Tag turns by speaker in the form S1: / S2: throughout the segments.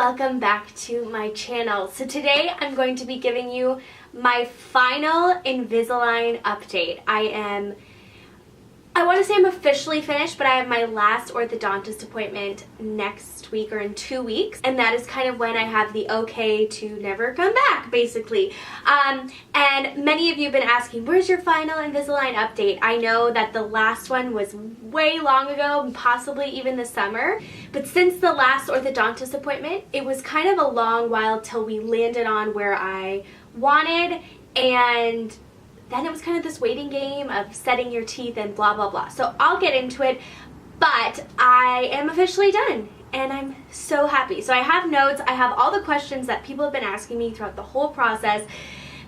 S1: welcome back to my channel. So today I'm going to be giving you my final Invisalign update. I want to say I'm officially finished, but I have my last orthodontist appointment next week or in 2 weeks, and that is kind of when I have the okay to never come back, basically. And many of you have been asking, where's your final Invisalign update? I know that the last one was way long ago, possibly even this summer, but since the last orthodontist appointment, it was kind of a long while till we landed on where I wanted, and then it was kind of this waiting game of setting your teeth and blah, blah, blah. So I'll get into it, but I am officially done, and I'm so happy. So I have notes. I have all the questions that people have been asking me throughout the whole process,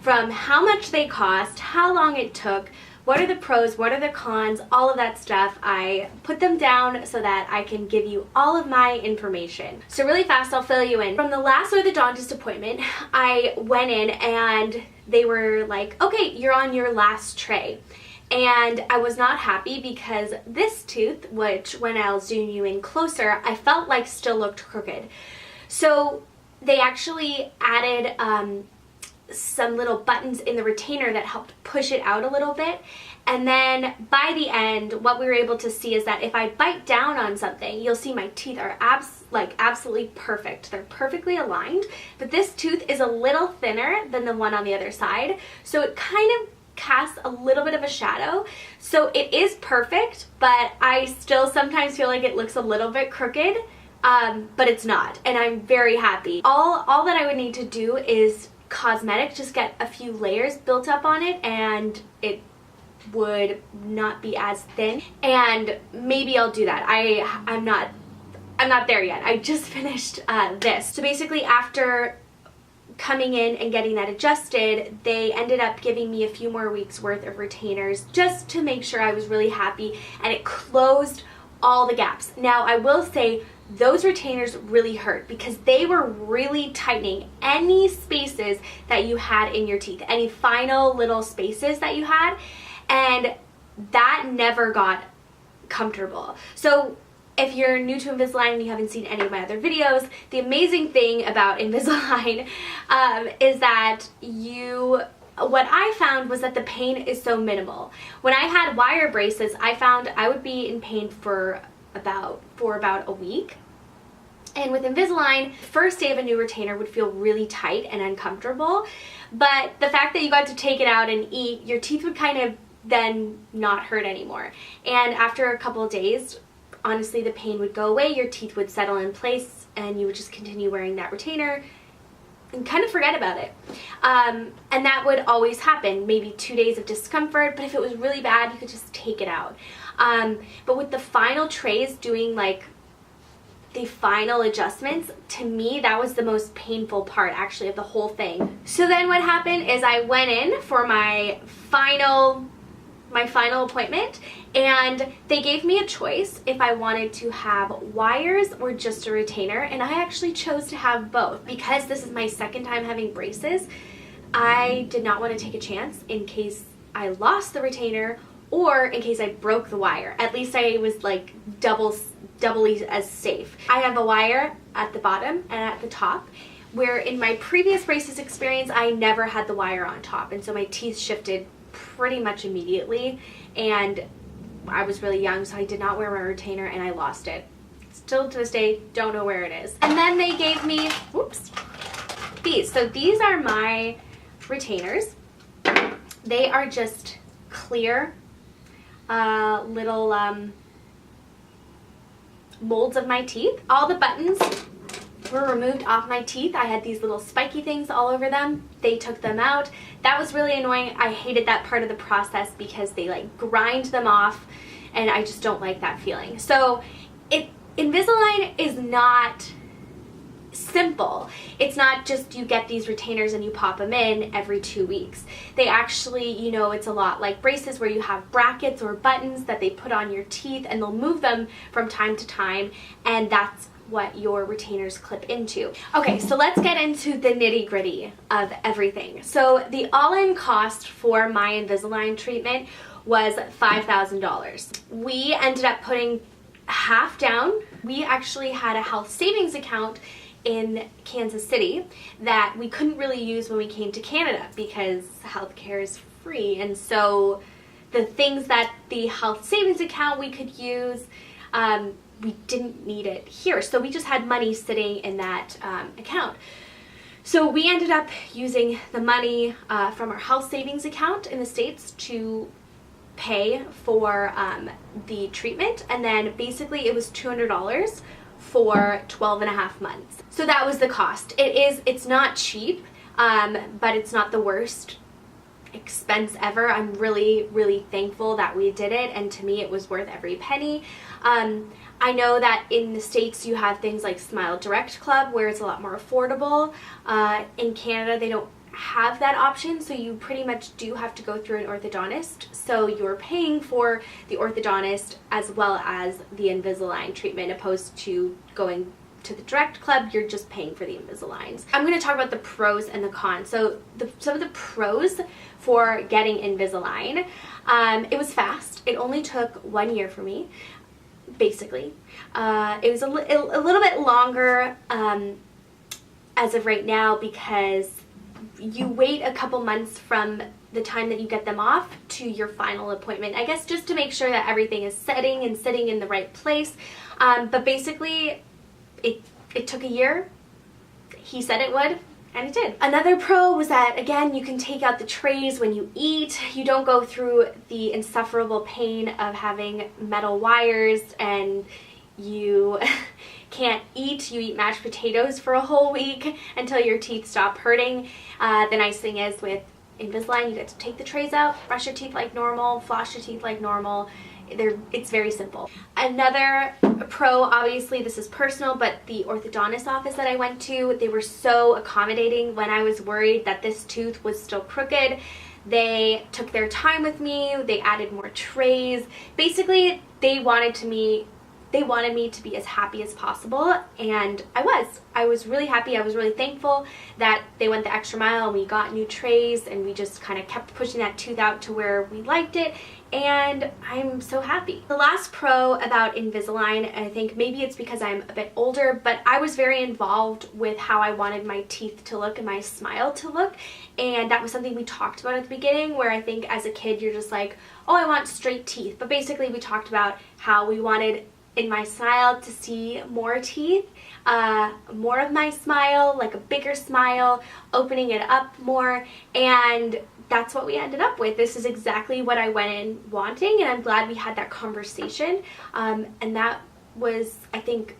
S1: from how much they cost, how long it took, what are the pros, what are the cons, all of that stuff. I put them down so that I can give you all of my information. So really fast, I'll fill you in. From the last orthodontist appointment, I went in and they were like, okay, you're on your last tray. And I was not happy because this tooth, which when I'll zoom you in closer, I felt like still looked crooked. So they actually added some little buttons in the retainer that helped push it out a little bit. And then by the end, what we were able to see is that if I bite down on something, you'll see my teeth are absolutely perfect. They're perfectly aligned, but this tooth is a little thinner than the one on the other side, so it kind of casts a little bit of a shadow. So it is perfect, but I still sometimes feel like it looks a little bit crooked, but it's not, and I'm very happy. All that I would need to do is cosmetic, just get a few layers built up on it, and it would not be as thin, and maybe I'll do that. I'm not there yet. I just finished this. So basically, after coming in and getting that adjusted, they ended up giving me a few more weeks worth of retainers just to make sure I was really happy, and it closed all the gaps. Now I will say those retainers really hurt because they were really tightening any spaces that you had in your teeth, any final little spaces that you had, and that never got comfortable. So if you're new to Invisalign and you haven't seen any of my other videos, the amazing thing about Invisalign is that what I found was that the pain is so minimal. When I had wire braces, I found I would be in pain for about a week. And with Invisalign, the first day of a new retainer would feel really tight and uncomfortable, but the fact that you got to take it out and eat, your teeth would kind of then not hurt anymore. And after a couple of days, honestly, the pain would go away, your teeth would settle in place, and you would just continue wearing that retainer and kind of forget about it. And that would always happen, maybe 2 days of discomfort, but if it was really bad, you could just take it out. But with the final trays, doing like the final adjustments, to me that was the most painful part actually of the whole thing. So then what happened is I went in for my final appointment, and they gave me a choice if I wanted to have wires or just a retainer, and I actually chose to have both. Because this is my second time having braces, I did not want to take a chance in case I lost the retainer or in case I broke the wire. At least I was like doubly as safe. I have a wire at the bottom and at the top, where in my previous braces experience I never had the wire on top, and so my teeth shifted pretty much immediately, and I was really young, so I did not wear my retainer and I lost it. Still to this day, don't know where it is. And then they gave me, whoops, these. So these are my retainers. They are just clear little molds of my teeth. All the buttons were removed off my teeth. I had these little spiky things all over them. They took them out. That was really annoying. I hated that part of the process because they like grind them off, and I just don't like that feeling. So Invisalign is not simple. It's not just you get these retainers and you pop them in every 2 weeks. They actually, it's a lot like braces where you have brackets or buttons that they put on your teeth, and they'll move them from time to time, and that's what your retainers clip into. Okay, so let's get into the nitty-gritty of everything. So the all-in cost for my Invisalign treatment was $5,000. We ended up putting half down. We actually had a health savings account in Kansas City that we couldn't really use when we came to Canada because healthcare is free. And so the things that the health savings account we could use, we didn't need it here. So we just had money sitting in that account. So we ended up using the money from our health savings account in the States to pay for the treatment, and then basically it was $200 for 12 and a half months. So that was the cost. It's not cheap, but it's not the worst expense ever. I'm really, really thankful that we did it, and to me it was worth every penny. I know that in the States you have things like Smile Direct Club where it's a lot more affordable. In Canada they don't have that option, so you pretty much do have to go through an orthodontist. So you're paying for the orthodontist as well as the Invisalign treatment, opposed to going to the Direct Club, you're just paying for the Invisaligns. I'm going to talk about the pros and the cons. So some of the pros for getting Invisalign, it was fast. It only took 1 year for me, basically. It was a little bit longer as of right now because you wait a couple months from the time that you get them off to your final appointment, I guess, just to make sure that everything is sitting in the right place. But basically it took a year. He said it would, and it did. Another pro was that, again, you can take out the trays when you eat. You don't go through the insufferable pain of having metal wires and you can't eat. You eat mashed potatoes for a whole week until your teeth stop hurting. The nice thing is with Invisalign, you get to take the trays out, brush your teeth like normal, floss your teeth like normal. It's very simple. Another pro, obviously this is personal, but the orthodontist office that I went to, they were so accommodating when I was worried that this tooth was still crooked. They took their time with me, they added more trays. Basically, they wanted me to be as happy as possible, and I was really happy. I was really thankful that they went the extra mile and we got new trays and we just kind of kept pushing that tooth out to where we liked it, and I'm so happy. The last pro about Invisalign, I think maybe it's because I'm a bit older, but I was very involved with how I wanted my teeth to look and my smile to look, and that was something we talked about at the beginning, where I think as a kid you're just like, oh, I want straight teeth, but basically we talked about how we wanted in my smile to see more teeth, more of my smile, like a bigger smile, opening it up more, and that's what we ended up with. This is exactly what I went in wanting, and I'm glad we had that conversation. And that was, I think,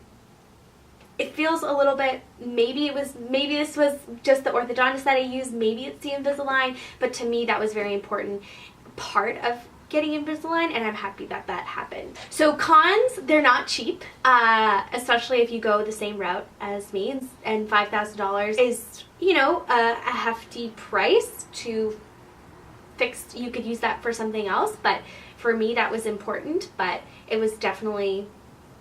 S1: it feels a little bit, maybe this was just the orthodontist that I used, maybe it's the Invisalign, but to me that was a very important part of getting Invisalign, and I'm happy that that happened. So cons, they're not cheap, especially if you go the same route as me, and $5,000 is, you know, a hefty price to fix. You could use that for something else, but for me that was important, but it was definitely,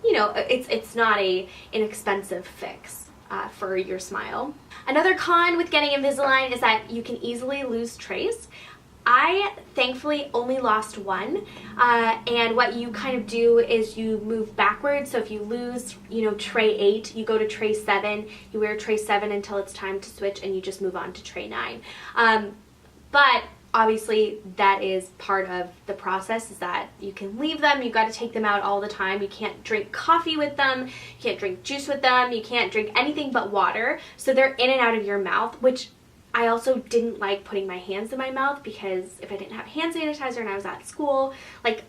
S1: you know, it's not an inexpensive fix for your smile. Another con with getting Invisalign is that you can easily lose trays. I thankfully only lost one, and what you kind of do is you move backwards. So if you lose, you know, tray 8, you go to tray 7, you wear tray 7 until it's time to switch, and you just move on to tray 9. But obviously that is part of the process, is that you can leave them, you've got to take them out all the time. You can't drink coffee with them, you can't drink juice with them, you can't drink anything but water, so they're in and out of your mouth, which I also didn't like putting my hands in my mouth, because if I didn't have hand sanitizer and I was at school, like,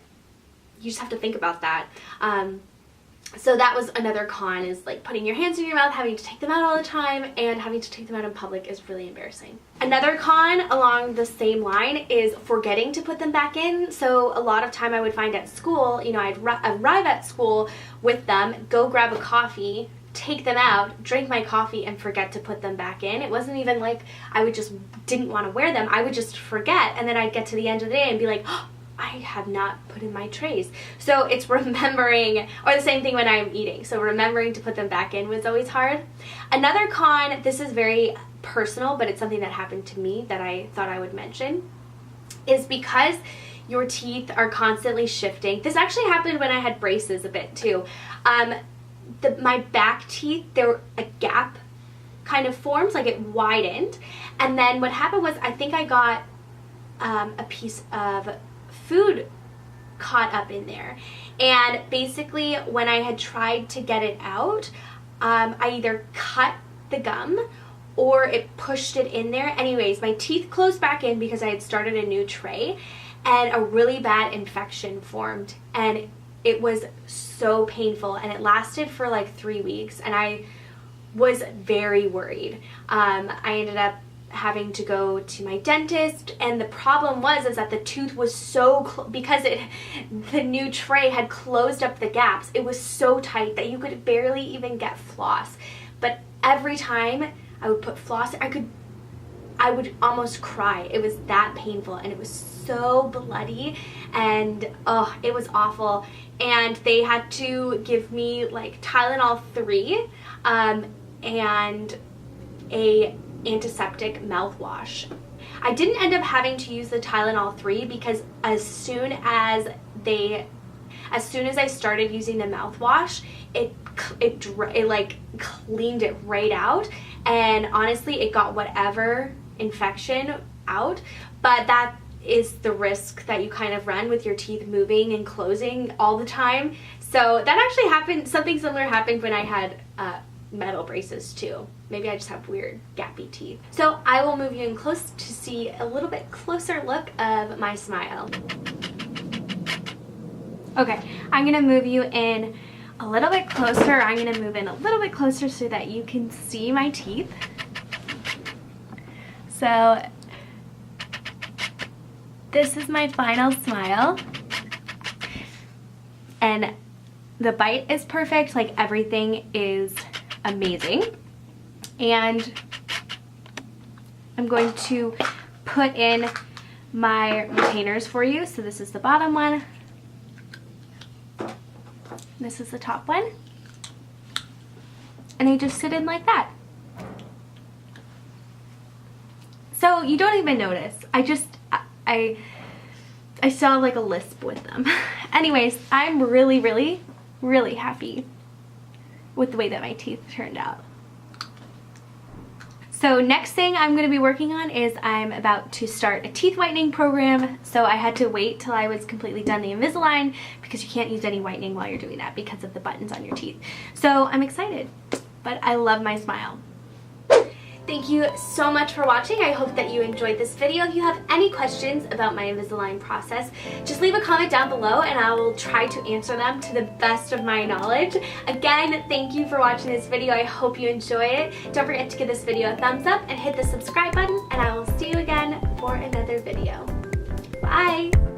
S1: you just have to think about that. So that was another con, is like putting your hands in your mouth, having to take them out all the time, and having to take them out in public is really embarrassing. Another con along the same line is forgetting to put them back in. So a lot of time I would find at school, you know, I'd arrive at school with them, go grab a coffee, take them out, drink my coffee, and forget to put them back in. It wasn't even like I would just didn't want to wear them. I would just forget, and then I'd get to the end of the day and be like, oh, I have not put in my trays. So it's remembering, or the same thing when I'm eating. So remembering to put them back in was always hard. Another con, this is very personal, but it's something that happened to me that I thought I would mention, is because your teeth are constantly shifting. This actually happened when I had braces a bit too. My back teeth, there were a gap kind of formed, like it widened. And then what happened was, I think I got a piece of food caught up in there. And basically when I had tried to get it out, I either cut the gum or it pushed it in there. Anyways, my teeth closed back in because I had started a new tray, and a really bad infection formed, and it was so painful, and it lasted for like 3 weeks, and I was very worried. I ended up having to go to my dentist, and the problem is that the tooth was so because the new tray had closed up the gaps. It was so tight that you could barely even get floss. But every time I would put floss, I would almost cry. It was that painful, and it was so bloody, and oh, it was awful. And they had to give me like Tylenol 3 and a antiseptic mouthwash. I didn't end up having to use the Tylenol 3 because as soon as I started using the mouthwash, it like cleaned it right out, and honestly it got whatever infection out. But that is the risk that you kind of run with your teeth moving and closing all the time. So that actually happened, something similar happened when I had metal braces too. Maybe I just have weird gappy teeth. So I will move you in close to see a little bit closer look of my smile. Okay, I'm gonna move you in a little bit closer. I'm gonna move in a little bit closer so that you can see my teeth. So this is my final smile, and the bite is perfect, like everything is amazing. And I'm going to put in my retainers for you. So this is the bottom one, this is the top one, and they just sit in like that. So you don't even notice. I still have like a lisp with them. Anyways, I'm really, really, really happy with the way that my teeth turned out. So next thing I'm going to be working on is I'm about to start a teeth whitening program. So I had to wait till I was completely done the Invisalign because you can't use any whitening while you're doing that because of the buttons on your teeth. So I'm excited, but I love my smile. Thank you so much for watching. I hope that you enjoyed this video. If you have any questions about my Invisalign process, just leave a comment down below and I will try to answer them to the best of my knowledge. Again, thank you for watching this video. I hope you enjoy it. Don't forget to give this video a thumbs up and hit the subscribe button, and I will see you again for another video. Bye!